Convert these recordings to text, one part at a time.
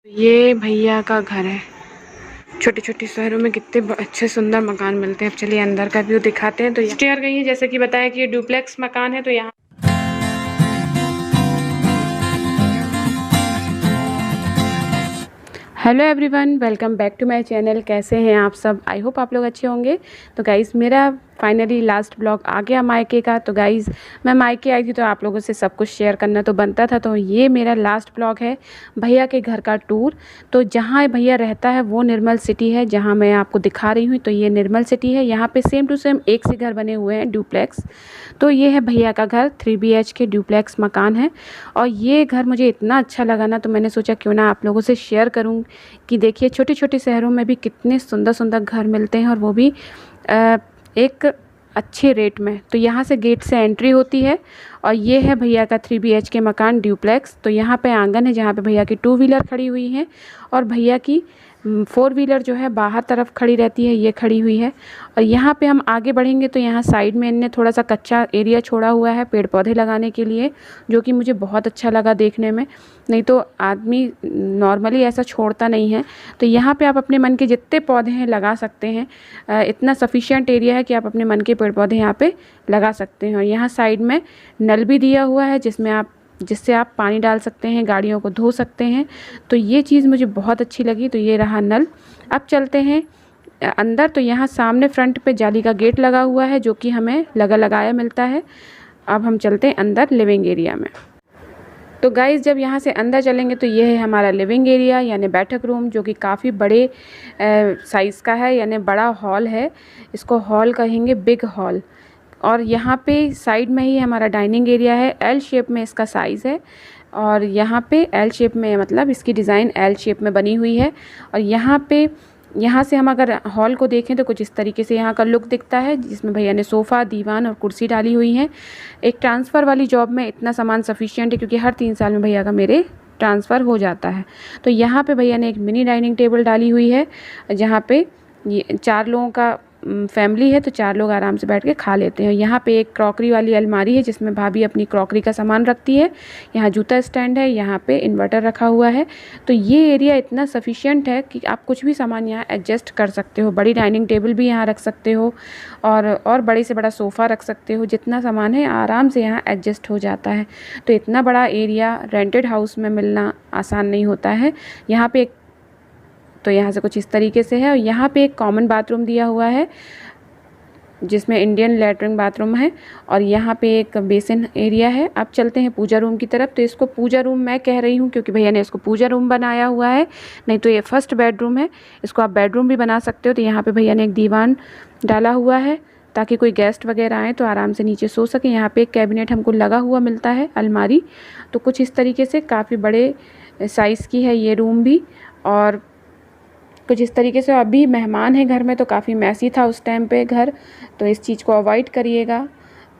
ये भैया का घर है। छोटे छोटे शहरों में कितने अच्छे सुंदर मकान मिलते हैं। अब चलिए अंदर का व्यू दिखाते हैं। तो स्टेयर गई है, जैसे कि बताया कि ये डुप्लेक्स मकान है। तो यहाँ hello everyone, welcome back to my channel. कैसे हैं आप सब? आई होप आप लोग अच्छे होंगे। तो गाइज़, मेरा फाइनली लास्ट ब्लॉग आ गया मायके का। तो गाइज़, मैं मायके आई थी तो आप लोगों से सब कुछ शेयर करना तो बनता था। तो ये मेरा लास्ट ब्लॉग है, भैया के घर का टूर। तो जहाँ भैया रहता है वो निर्मल सिटी है, जहाँ मैं आपको दिखा रही हूँ। तो ये निर्मल सिटी है। यहाँ पे सेम टू सेम एक से घर बने हुए हैं, डुप्लेक्स। तो ये है भैया का घर, 3 BHK डुप्लेक्स मकान है। और ये घर मुझे इतना अच्छा लगा ना, तो मैंने सोचा क्यों ना आप लोगों से शेयर करूँ कि देखिए छोटे छोटे शहरों में भी कितने सुंदर सुंदर घर मिलते हैं, और वो भी एक अच्छे रेट में। तो यहाँ से गेट से एंट्री होती है। और ये है भैया का 3 BHK मकान डुप्लेक्स। तो यहाँ पे आंगन है, जहाँ पे भैया की 2 व्हीलर खड़ी हुई हैं, और भैया की 4 व्हीलर जो है बाहर तरफ खड़ी रहती है, ये खड़ी हुई है। और यहाँ पे हम आगे बढ़ेंगे तो यहाँ साइड में इनने थोड़ा सा कच्चा एरिया छोड़ा हुआ है पेड़ पौधे लगाने के लिए, जो कि मुझे बहुत अच्छा लगा देखने में। नहीं तो आदमी नॉर्मली ऐसा छोड़ता नहीं है। तो यहाँ पे आप अपने मन के जितने पौधे हैं लगा सकते हैं। इतना सफिशिएंट एरिया है कि आप अपने मन के पेड़ पौधे यहाँ पे लगा सकते हैं। और यहाँ साइड में नल भी दिया हुआ है, जिससे आप पानी डाल सकते हैं, गाड़ियों को धो सकते हैं। तो ये चीज़ मुझे बहुत अच्छी लगी। तो ये रहा नल। अब चलते हैं अंदर। तो यहाँ सामने फ्रंट पे जाली का गेट लगा हुआ है, जो कि हमें लगाया मिलता है। अब हम चलते हैं अंदर लिविंग एरिया में। तो गाइज़, जब यहाँ से अंदर चलेंगे तो ये है हमारा लिविंग एरिया, यानी बैठक रूम, जो कि काफ़ी बड़े साइज़ का है, यानी बड़ा हॉल है। इसको हॉल कहेंगे, बिग हॉल। और यहाँ पे साइड में ही हमारा डाइनिंग एरिया है। एल शेप में इसका साइज़ है। और यहाँ पे एल शेप में, मतलब इसकी डिज़ाइन एल शेप में बनी हुई है। और यहाँ से हम अगर हॉल को देखें तो कुछ इस तरीके से यहाँ का लुक दिखता है, जिसमें भैया ने सोफ़ा, दीवान और कुर्सी डाली हुई है। एक ट्रांसफ़र वाली जॉब में इतना सामान सफिशिएंट है, क्योंकि हर 3 साल में भैया का मेरे ट्रांसफ़र हो जाता है। तो यहाँ पे भैया ने एक मिनी डाइनिंग टेबल डाली हुई है, जहाँ पे ये 4 लोगों का फैमिली है, तो 4 लोग आराम से बैठ के खा लेते हैं। यहाँ पे एक क्रॉकरी वाली अलमारी है, जिसमें भाभी अपनी क्रॉकरी का सामान रखती है। यहाँ जूता स्टैंड है, यहाँ पे इन्वर्टर रखा हुआ है। तो ये एरिया इतना सफिशिएंट है कि आप कुछ भी सामान यहाँ एडजस्ट कर सकते हो। बड़ी डाइनिंग टेबल भी यहाँ रख सकते हो, और बड़े से बड़ा सोफ़ा रख सकते हो। जितना सामान है आराम से यहाँ एडजस्ट हो जाता है। तो इतना बड़ा एरिया रेंटेड हाउस में मिलना आसान नहीं होता है। यहाँ पे तो यहाँ से कुछ इस तरीके से है। और यहाँ पे एक कॉमन बाथरूम दिया हुआ है, जिसमें इंडियन लैट्रिन बाथरूम है। और यहाँ पे एक बेसिन एरिया है। अब चलते हैं पूजा रूम की तरफ। तो इसको पूजा रूम मैं कह रही हूँ, क्योंकि भैया ने इसको पूजा रूम बनाया हुआ है। नहीं तो ये फर्स्ट बेडरूम है, इसको आप बेडरूम भी बना सकते हो। तो यहाँ पे भैया ने एक दीवान डाला हुआ है, ताकि कोई गेस्ट वगैरह आए तो आराम से नीचे सो सके। यहाँ पे एक कैबिनेट हमको लगा हुआ मिलता है, अलमारी। तो कुछ इस तरीके से काफ़ी बड़े साइज़ की है ये रूम भी। और कुछ इस तरीके से अभी मेहमान है घर में, तो काफ़ी मैसी था उस टाइम पे घर, तो इस चीज़ को अवॉइड करिएगा।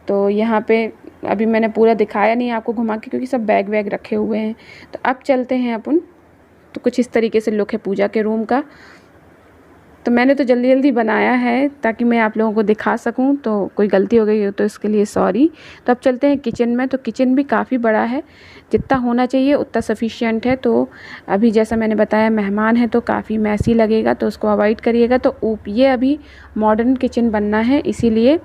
तो यहाँ पे अभी मैंने पूरा दिखाया नहीं आपको घुमा के, क्योंकि सब बैग वैग रखे हुए हैं। तो अब चलते हैं अपन। तो कुछ इस तरीके से लुक है पूजा के रूम का। तो मैंने तो जल्दी जल्दी बनाया है ताकि मैं आप लोगों को दिखा सकूं, तो कोई गलती हो गई हो तो इसके लिए सॉरी। तो अब चलते हैं किचन में। तो किचन भी काफ़ी बड़ा है, जितना होना चाहिए उतना सफिशिएंट है। तो अभी जैसा मैंने बताया मेहमान है तो काफ़ी मैसी लगेगा, तो उसको अवॉइड करिएगा। तो ये अभी मॉडर्न किचन बनना है, इसीलिए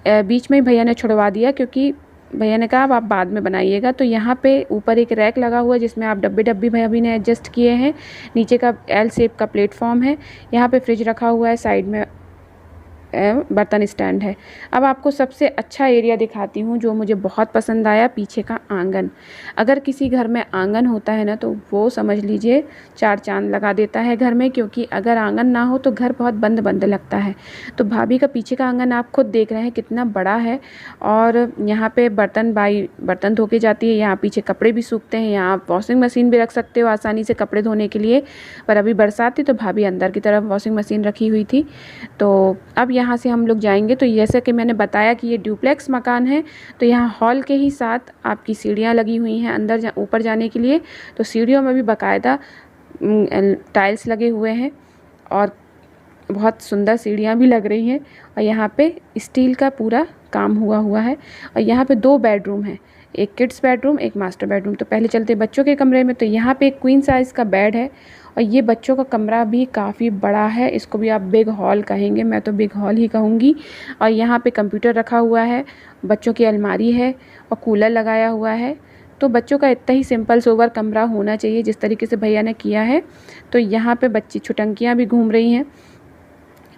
बीच में ही भैया ने छुड़वा दिया, क्योंकि भैया ने कहा अब आप बाद में बनाइएगा। तो यहाँ पे ऊपर एक रैक लगा हुआ है, जिसमें आप डब्बे भैया भी ने एडजस्ट किए हैं। नीचे का एल शेप का प्लेटफॉर्म है। यहाँ पे फ्रिज रखा हुआ है, साइड में बर्तन स्टैंड है। अब आपको सबसे अच्छा एरिया दिखाती हूँ जो मुझे बहुत पसंद आया, पीछे का आंगन। अगर किसी घर में आंगन होता है ना, तो वो समझ लीजिए 4 चांद लगा देता है घर में, क्योंकि अगर आंगन ना हो तो घर बहुत बंद बंद लगता है। तो भाभी का पीछे का आंगन आप खुद देख रहे हैं कितना बड़ा है। और यहाँ पे बर्तन धो के जाती है। यहाँ पीछे कपड़े भी सूखते हैं। यहाँ आप वॉशिंग मशीन भी रख सकते हो आसानी से कपड़े धोने के लिए। पर अभी बरसात थी तो भाभी अंदर की तरफ वॉशिंग मशीन रखी हुई थी। तो अब यहाँ से हम लोग जाएंगे। तो जैसे कि मैंने बताया कि ये डुप्लेक्स मकान है, तो यहाँ हॉल के ही साथ आपकी सीढ़ियाँ लगी हुई हैं अंदर ऊपर जाने के लिए। तो सीढ़ियों में भी बाकायदा टाइल्स लगे हुए हैं, और बहुत सुंदर सीढ़ियाँ भी लग रही हैं। और यहाँ पे स्टील का पूरा काम हुआ है। और यहाँ पे 2 बेडरूम है, एक किड्स बेडरूम, एक मास्टर बेडरूम। तो पहले चलते हैं बच्चों के कमरे में। तो यहाँ पे एक क्वीन साइज़ का बेड है और ये बच्चों का कमरा भी काफ़ी बड़ा है, इसको भी आप बिग हॉल कहेंगे, मैं तो बिग हॉल ही कहूँगी। और यहाँ पे कंप्यूटर रखा हुआ है, बच्चों की अलमारी है और कूलर लगाया हुआ है। तो बच्चों का इतना ही सिंपल सोबर कमरा होना चाहिए जिस तरीके से भैया ने किया है। तो यहाँ पे बच्ची छुटंकियाँ भी घूम रही हैं।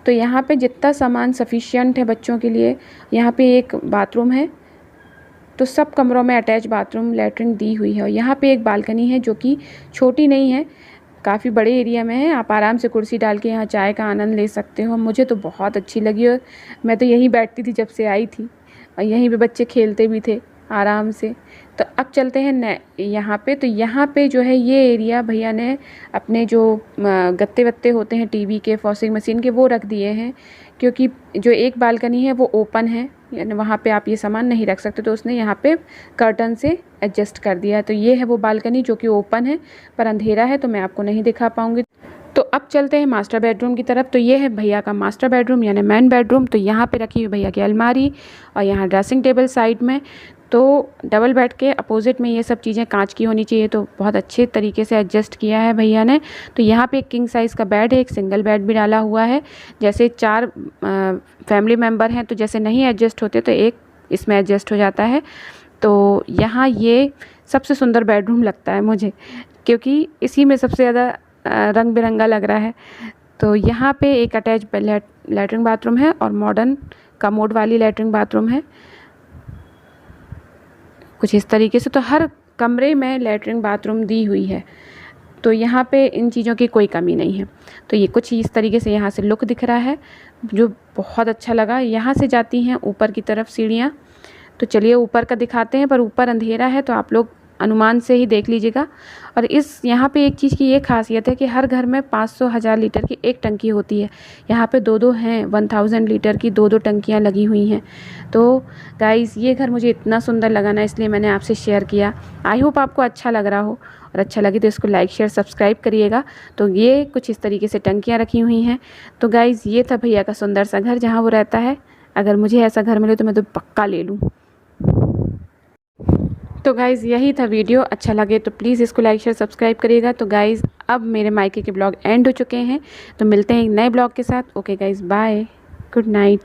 तो यहाँ पे जितना सामान सफिशिएंट है बच्चों के लिए। यहाँ पे एक बाथरूम है, तो सब कमरों में अटैच बाथरूम लैट्रिन दी हुई है। और यहाँ पे एक बालकनी है जो कि छोटी नहीं है, काफ़ी बड़े एरिया में है। आप आराम से कुर्सी डाल के यहाँ चाय का आनंद ले सकते हो। मुझे तो बहुत अच्छी लगी और मैं तो यहीं बैठती थी जब से आई थी, और यहीं पे बच्चे खेलते भी थे आराम से। तो अब चलते हैं यहाँ पे। तो यहाँ पे जो है ये एरिया भैया ने अपने जो गत्ते वत्ते होते हैं टीवी के, वॉशिंग मशीन के, वो रख दिए हैं, क्योंकि जो एक बालकनी है वो ओपन है, यानी वहाँ पे आप ये सामान नहीं रख सकते। तो उसने यहाँ पे कर्टन से एडजस्ट कर दिया। तो ये है वो बालकनी जो कि ओपन है, पर अंधेरा है तो मैं आपको नहीं दिखा पाऊँगी। तो अब चलते हैं मास्टर बेडरूम की तरफ। तो ये है भैया का मास्टर बेडरूम यानी मेन बेडरूम। तो यहाँ पे रखी हुई भैया की अलमारी और यहाँ ड्रेसिंग टेबल साइड में। तो डबल बेड के अपोजिट में ये सब चीज़ें कांच की होनी चाहिए, तो बहुत अच्छे तरीके से एडजस्ट किया है भैया ने। तो यहाँ पे एक किंग साइज़ का बेड है, एक सिंगल बेड भी डाला हुआ है। जैसे 4 फैमिली मेम्बर हैं तो जैसे नहीं एडजस्ट होते तो एक इसमें एडजस्ट हो जाता है। तो यहाँ ये सबसे सुंदर बेडरूम लगता है मुझे, क्योंकि इसी में सबसे ज़्यादा रंग बिरंगा लग रहा है। तो यहाँ पे एक अटैच लैट्रिन बाथरूम है और मॉडर्न कमोड वाली लैट्रिन बाथरूम है कुछ इस तरीके से। तो हर कमरे में लैट्रिन बाथरूम दी हुई है, तो यहाँ पे इन चीज़ों की कोई कमी नहीं है। तो ये कुछ इस तरीके से यहाँ से लुक दिख रहा है, जो बहुत अच्छा लगा। यहाँ से जाती हैं ऊपर की तरफ सीढ़ियाँ। तो चलिए ऊपर का दिखाते हैं, पर ऊपर अंधेरा है तो आप लोग अनुमान से ही देख लीजिएगा। और इस यहाँ पे एक चीज़ की ये खासियत है कि हर घर में 500-1000 लीटर की एक टंकी होती है। यहाँ पे 2-2 हैं, 1000 लीटर की 2-2 टंकियाँ लगी हुई हैं। तो गाइज़ ये घर मुझे इतना सुंदर लगा ना, इसलिए मैंने आपसे शेयर किया। आई होप आपको अच्छा लग रहा हो, और अच्छा लगे तो इसको लाइक शेयर सब्सक्राइब करिएगा। तो ये कुछ इस तरीके से टंकियाँ रखी हुई हैं। तो गाइज़ ये था भैया का सुंदर सा घर जहाँ वो रहता है। अगर मुझे ऐसा घर मिले तो मैं तो पक्का ले लूँ। तो गाइज़ यही था वीडियो। अच्छा लगे तो प्लीज़ इसको लाइक शेयर सब्सक्राइब करिएगा। तो गाइज़ अब मेरे मायके के ब्लॉग एंड हो चुके हैं, तो मिलते हैं एक नए ब्लॉग के साथ। Okay guys, bye, good night.